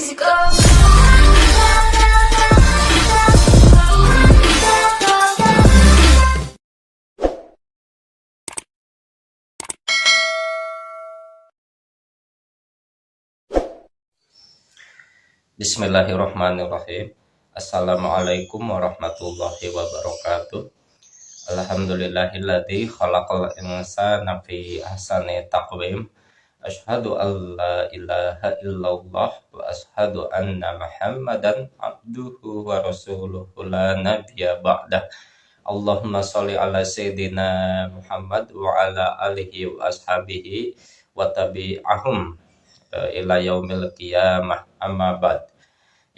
physical. Bismillahirrahmanirrahim. Assalamualaikum warahmatullahi wabarakatuh. Alhamdulillahilladzi khalaqal insana fi ahsani taqwim. Asyhadu an la ilaha illallah wa asyhadu anna Muhammadan abduhu wa rasuluhu la nabiyya ba'dah. Allahumma sholli ala sayyidina Muhammad wa ala alihi wa ashabihi wa tabi'ahum ila yaumil qiyamah, amma ba'd.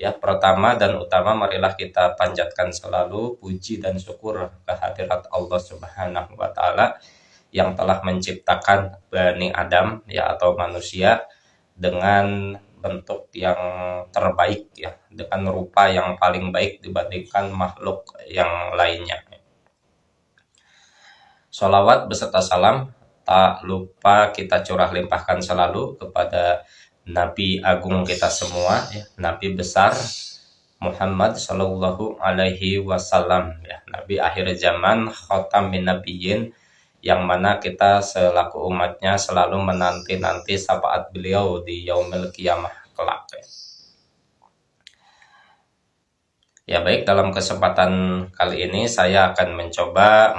Ya, pertama dan utama marilah kita panjatkan selalu puji dan syukur kehadirat Allah Subhanahu wa taala yang telah menciptakan Bani Adam, ya, atau manusia dengan bentuk yang terbaik, ya, dengan rupa yang paling baik dibandingkan makhluk yang lainnya. Sholawat beserta salam tak lupa kita curah limpahkan selalu kepada Nabi agung kita semua, ya, Nabi besar Muhammad Shallallahu Alaihi Wasallam, ya, Nabi akhir zaman, khatamin nabiyyin, yang mana kita selaku umatnya selalu menanti-nanti syafaat beliau di yaumil qiyamah kelak. Ya baik, dalam kesempatan kali ini saya akan mencoba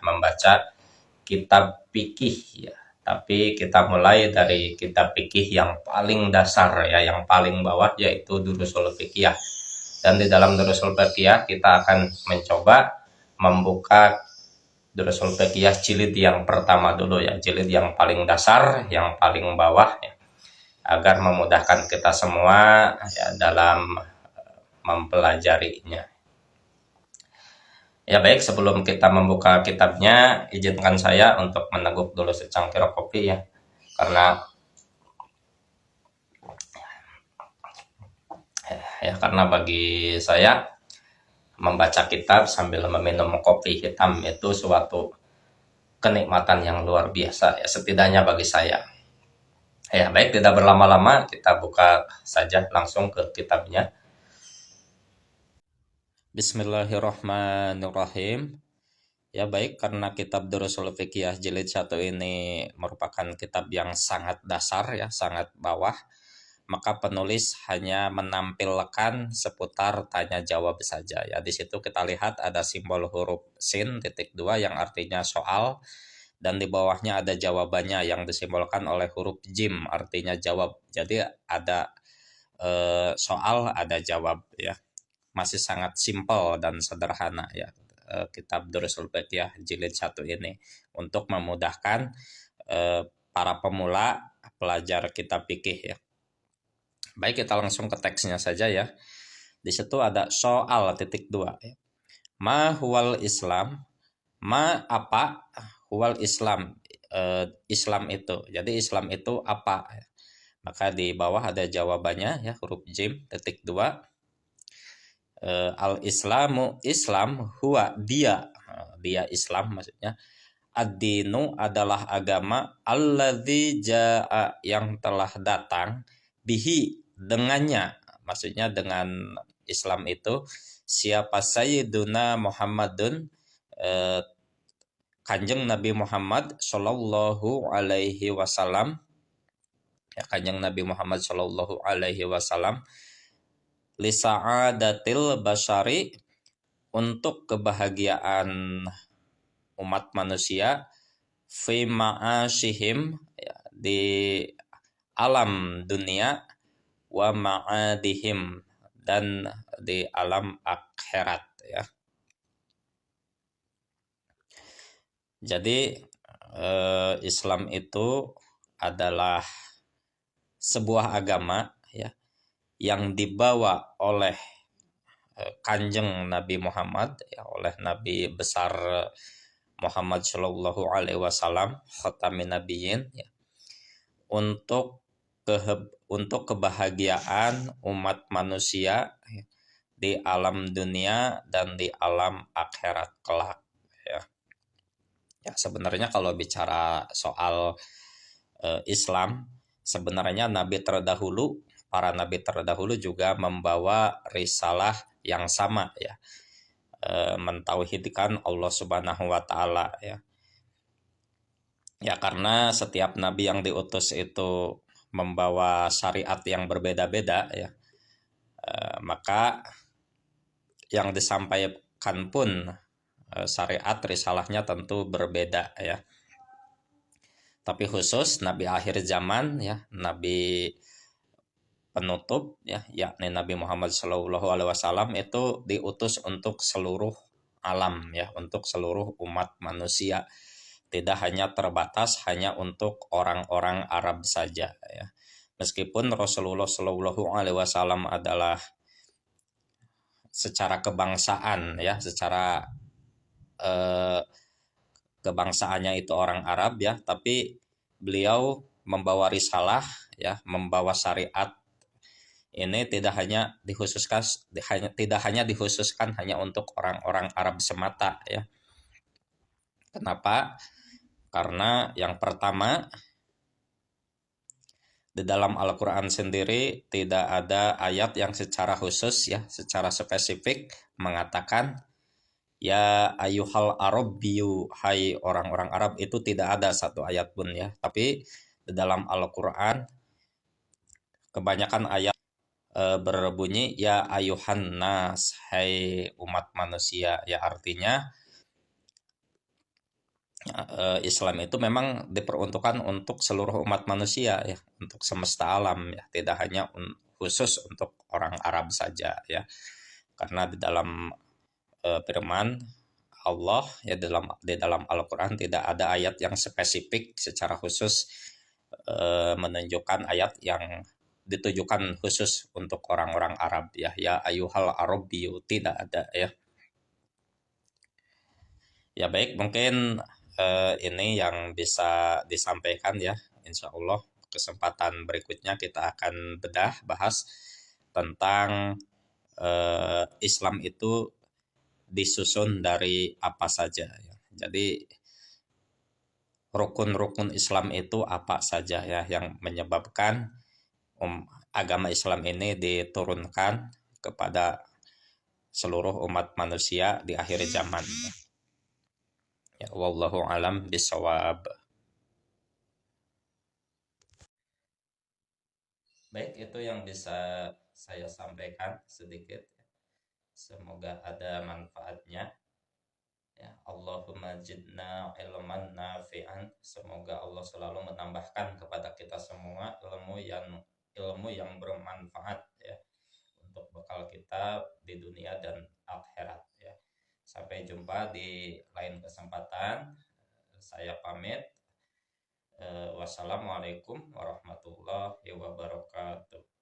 membaca kitab fikih, ya. Tapi kita mulai dari kitab fikih yang paling dasar, ya, yang paling bawah, yaitu Durusul Fiqhiyah. Dan di dalam Durusul Fiqhiyah kita akan mencoba membuka Durusul Fiqhiyah jilid yang pertama dulu, ya, jilid yang paling dasar, yang paling bawah, ya, agar memudahkan kita semua, ya, dalam mempelajarinya. Ya baik, sebelum kita membuka kitabnya, izinkan saya untuk meneguk dulu secangkir kopi, ya, karena bagi saya membaca kitab sambil meminum kopi hitam itu suatu kenikmatan yang luar biasa, ya, setidaknya bagi saya. Ya baik, tidak berlama-lama kita buka saja langsung ke kitabnya. Bismillahirrahmanirrahim. Ya baik, karena kitab Durusul Fiqhiyah jilid 1 ini merupakan kitab yang sangat dasar, ya, sangat bawah, maka penulis hanya menampilkan seputar tanya jawab saja, ya. Di situ kita lihat ada simbol huruf sin titik 2 yang artinya soal, dan di bawahnya ada jawabannya yang disimbolkan oleh huruf jim artinya jawab. Jadi ada soal, ada jawab, ya. Masih sangat simpel dan sederhana, ya, kitab Durusul Fiqhiyah jilid 1 ini untuk memudahkan para pemula pelajar kitab fikih, ya. Baik, kita langsung ke teksnya saja, ya. Di situ ada soal titik 2, ya. Ma huwal Islam, ma apa, huwal Islam, Islam itu. Jadi Islam itu apa? Maka di bawah ada jawabannya, ya, huruf jim titik 2. Al-Islamu, Islam, huwa dia Islam maksudnya, ad-dinu adalah agama, alladzi jaa yang telah datang, bihi dengannya, maksudnya dengan Islam itu siapa Sayyiduna Muhammadun, Kanjeng Nabi Muhammad Shallallahu Alaihi Wasallam, ya, Kanjeng Nabi Muhammad Shallallahu Alaihi Wasallam, lisa'adatil basyari, untuk kebahagiaan umat manusia, fi ma'asyihim, ya, di alam dunia, wa ma'adihim, dan di alam akhirat, ya. Jadi Islam itu adalah sebuah agama, ya, yang dibawa oleh Kanjeng Nabi Muhammad, ya, oleh Nabi besar Muhammad Shallallahu Alaihi Wasallam, khatamin nabiyyin, ya, untuk kebahagiaan umat manusia, ya, di alam dunia dan di alam akhirat kelak, ya. Ya, sebenarnya kalau bicara soal Islam, sebenarnya Nabi terdahulu para nabi terdahulu juga membawa risalah yang sama ya, mentauhidkan Allah Subhanahu wa taala ya. Ya karena setiap nabi yang diutus itu membawa syariat yang berbeda-beda ya, maka yang disampaikan pun syariat risalahnya tentu berbeda ya. Tapi khusus nabi akhir zaman ya, nabi penutup ya, yakni Nabi Muhammad SAW itu diutus untuk seluruh alam ya, untuk seluruh umat manusia, tidak hanya terbatas hanya untuk orang-orang Arab saja ya. Meskipun Rasulullah SAW adalah secara kebangsaan ya, secara kebangsaannya itu orang Arab ya, tapi beliau membawa risalah ya, membawa syariat ini tidak hanya dikhususkan hanya untuk orang-orang Arab semata ya. Kenapa? Karena yang pertama, di dalam Al-Quran sendiri tidak ada ayat yang secara khusus ya, secara spesifik mengatakan ya ayuhal Arabbiyu, hai orang-orang Arab, itu tidak ada satu ayat pun ya. Tapi di dalam Al-Quran kebanyakan ayat berbunyi ya ayuhan nas, hai umat manusia ya, artinya Islam itu memang diperuntukkan untuk seluruh umat manusia ya, untuk semesta alam ya, tidak hanya khusus untuk orang Arab saja ya. Karena di dalam firman Allah ya, di dalam Al-Qur'an tidak ada ayat yang spesifik secara khusus menunjukkan ayat yang ditujukan khusus untuk orang-orang Arab ya, ya ayuhal Arabiyyu, tidak ada ya. Ya baik, mungkin ini yang bisa disampaikan ya. Insya Allah kesempatan berikutnya kita akan bahas tentang Islam itu disusun dari apa saja ya. Jadi rukun-rukun Islam itu apa saja ya yang menyebabkan agama Islam ini diturunkan kepada seluruh umat manusia di akhir zaman. Ya, wallahu alam bisawab. Baik, itu yang bisa saya sampaikan sedikit. Semoga ada manfaatnya. Ya, Allahumma jidna ilman nafi'an. Semoga Allah selalu menambahkan kepada kita semua ilmu yang bermanfaat ya, untuk bekal kita di dunia dan akhirat ya. Sampai jumpa di lain kesempatan. Saya pamit. Wassalamualaikum warahmatullahi wabarakatuh.